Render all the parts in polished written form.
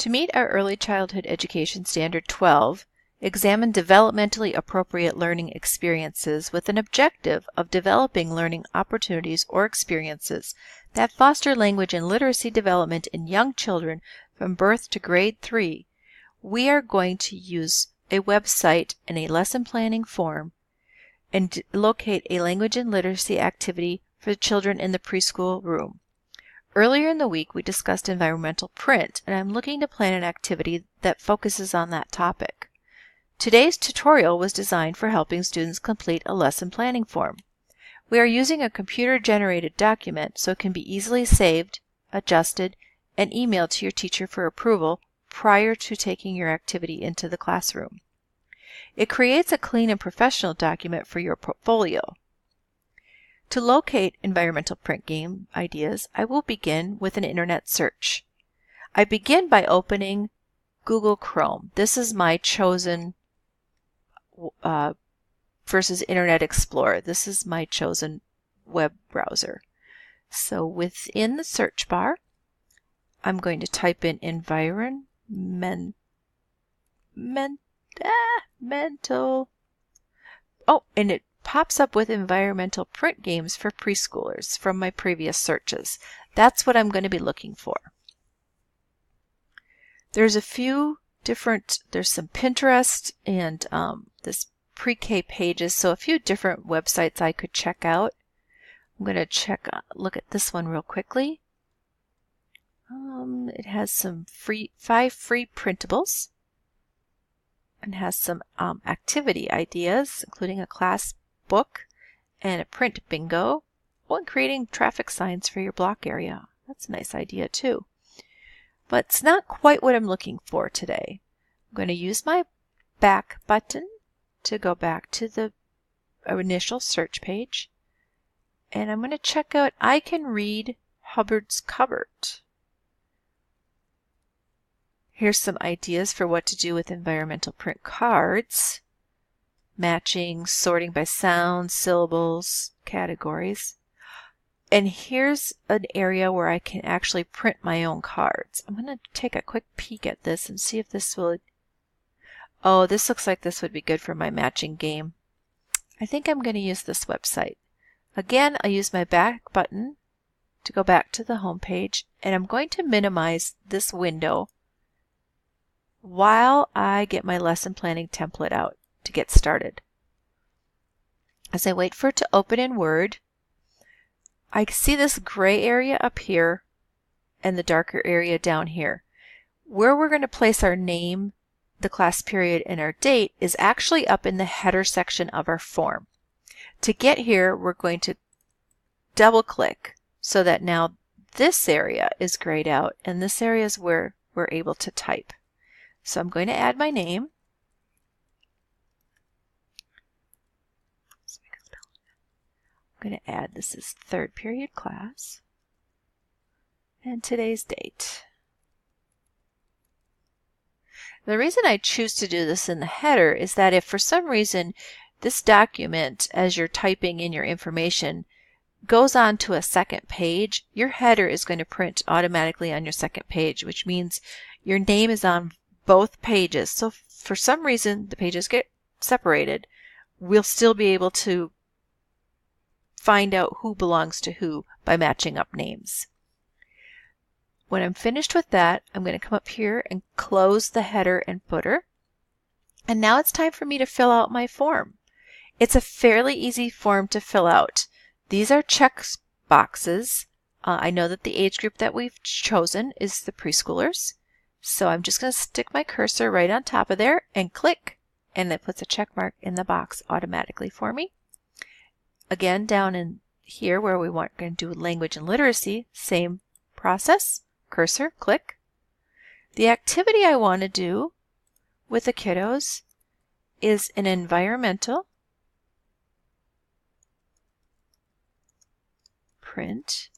To meet our Early Childhood Education Standard 12, examine developmentally appropriate learning experiences with an objective of developing learning opportunities or experiences that foster language and literacy development in young children from birth to grade 3. We are going to use a website and a lesson planning form and locate a language and literacy activity for children in the preschool room. Earlier in the week, we discussed environmental print, and I'm looking to plan an activity that focuses on that topic. Today's tutorial was designed for helping students complete a lesson planning form. We are using a computer-generated document so it can be easily saved, adjusted, and emailed to your teacher for approval prior to taking your activity into the classroom. It creates a clean and professional document for your portfolio. To locate environmental print game ideas, I will begin with an internet search. I begin by opening Google Chrome. This is my chosen versus Internet Explorer. This is my chosen web browser. So within the search bar, I'm going to type in mental. Oh, and it pops up with environmental print games for preschoolers from my previous searches. That's what I'm going to be looking for. There's a few different, there's some Pinterest and this pre-K pages, so a few different websites I could check out. I'm going to look at this one real quickly. It has some 5 free printables and has some activity ideas, including a class book and a print bingo, and creating traffic signs for your block area. That's a nice idea too. But it's not quite what I'm looking for today. I'm going to use my back button to go back to the initial search page, and I'm going to check out I Can Read Hubbard's Cupboard. Here's some ideas for what to do with environmental print cards. Matching, sorting by sound, syllables, categories. And here's an area where I can actually print my own cards. I'm going to take a quick peek at this and see if this will... Oh, this looks like this would be good for my matching game. I think I'm going to use this website. Again, I'll use my back button to go back to the home page, and I'm going to minimize this window while I get my lesson planning template out to get started. As I wait for it to open in Word, I see this gray area up here and the darker area down here. Where we're going to place our name, the class period, and our date is actually up in the header section of our form. To get here, we're going to double click so that now this area is grayed out and this area is where we're able to type. So I'm going to add my name. I'm going to add, this is 3rd period class, and today's date. The reason I choose to do this in the header is that if for some reason this document, as you're typing in your information, goes on to a second page, your header is going to print automatically on your second page, which means your name is on both pages. So if for some reason the pages get separated, we'll still be able to find out who belongs to who by matching up names. When I'm finished with that, I'm going to come up here and close the header and footer. And now it's time for me to fill out my form. It's a fairly easy form to fill out. These are check boxes. I know that the age group that we've chosen is the preschoolers. So I'm just going to stick my cursor right on top of there and click, and it puts a check mark in the box automatically for me. Again, down in here where we want going to do language and literacy, same process. Cursor, click. The activity I want to do with the kiddos is an environmental print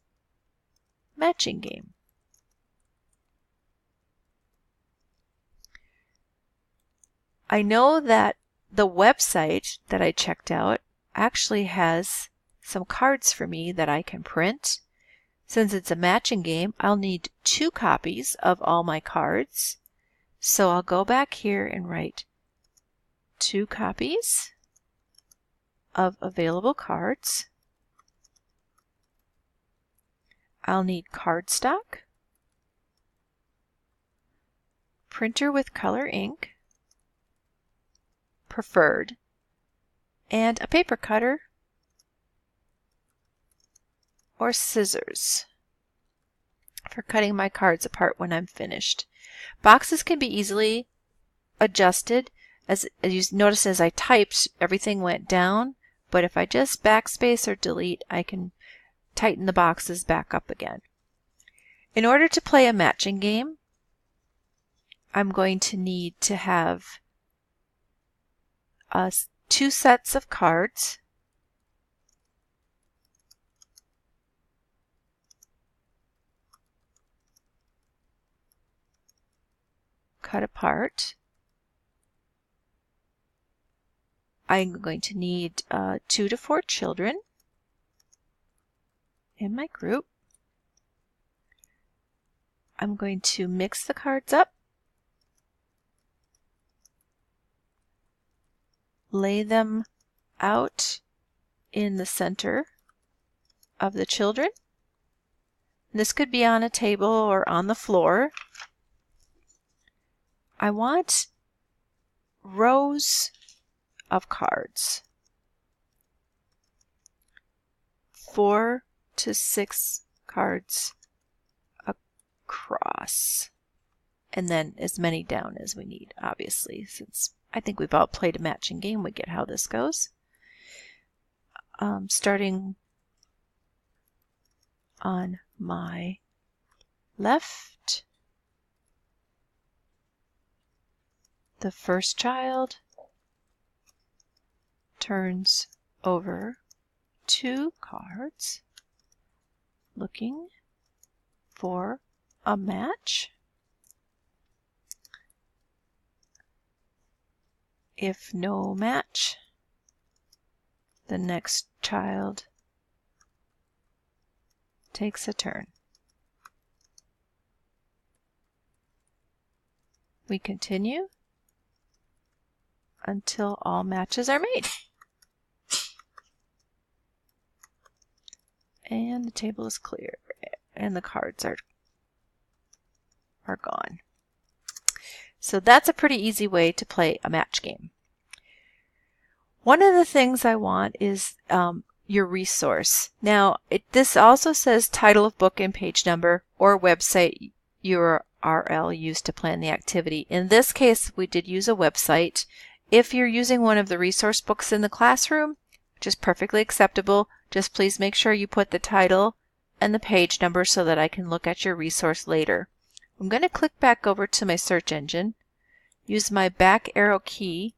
matching game. I know that the website that I checked out actually has some cards for me that I can print. Since it's a matching game, I'll need 2 copies of all my cards. So I'll go back here and write 2 copies of available cards. I'll need cardstock, printer with color ink, preferred, and a paper cutter or scissors for cutting my cards apart when I'm finished. Boxes can be easily adjusted. As you notice, as I typed, everything went down, but if I just backspace or delete, I can tighten the boxes back up again. In order to play a matching game, I'm going to need to have 2 sets of cards. Cut apart. I'm going to need 2 to 4 children in my group. I'm going to mix the cards up, lay them out in the center of the children. This could be on a table or on the floor. I want rows of cards, 4 to 6 cards across, and then as many down as we need, obviously, since I think we've all played a matching game, we get how this goes. Starting on my left, the first child turns over 2 cards, looking for a match. If no match, the next child takes a turn. We continue until all matches are made. And the table is clear and the cards are gone. So that's a pretty easy way to play a match game. One of the things I want is your resource. Now, this also says title of book and page number or website URL used to plan the activity. In this case, we did use a website. If you're using one of the resource books in the classroom, which is perfectly acceptable, just please make sure you put the title and the page number so that I can look at your resource later. I'm going to click back over to my search engine, use my back arrow key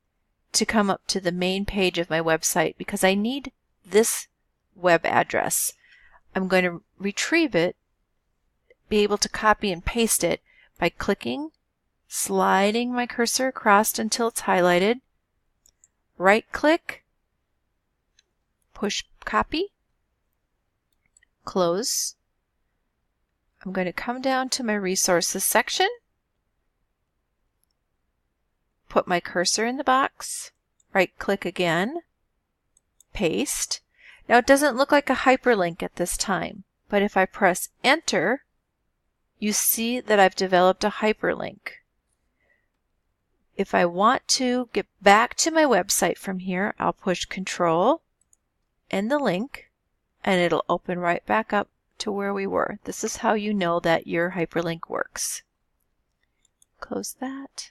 to come up to the main page of my website because I need this web address. I'm going to retrieve it, be able to copy and paste it by clicking, sliding my cursor across until it's highlighted, right click, push copy, close. I'm going to come down to my resources section, put my cursor in the box, right click again, paste. Now it doesn't look like a hyperlink at this time, but if I press enter, you see that I've developed a hyperlink. If I want to get back to my website from here, I'll push Control and the link, and it'll open right back up to where we were. This is how you know that your hyperlink works. Close that.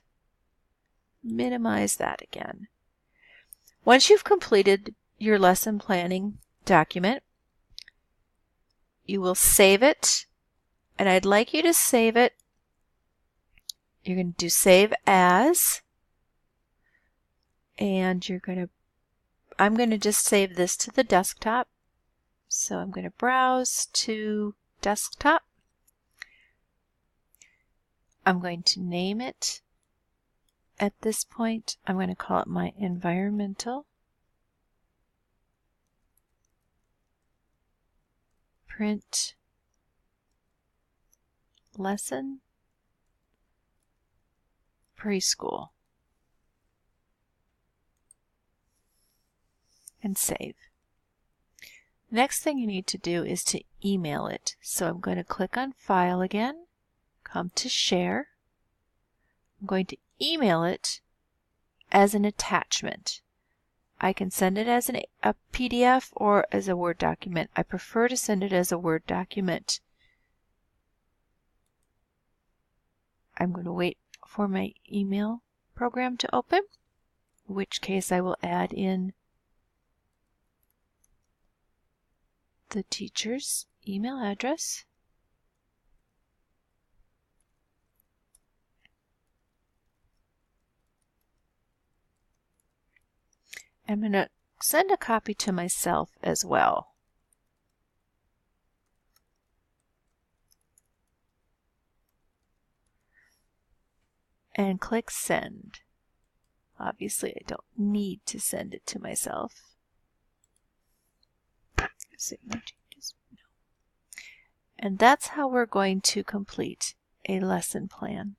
Minimize that again. Once you've completed your lesson planning document, you will save it, and I'd like you to save it. You're going to do Save As, and I'm going to just save this to the desktop. So I'm going to browse to desktop. I'm going to name it. At this point, I'm going to call it my environmental print lesson preschool and save. Next thing you need to do is to email it. So I'm going to click on File again, come to Share. I'm going to email it as an attachment. I can send it as a PDF or as a Word document. I prefer to send it as a Word document. I'm going to wait for my email program to open, in which case I will add in the teacher's email address. I'm going to send a copy to myself as well. And click Send. Obviously, I don't need to send it to myself. Save no changes. No. And that's how we're going to complete a lesson plan.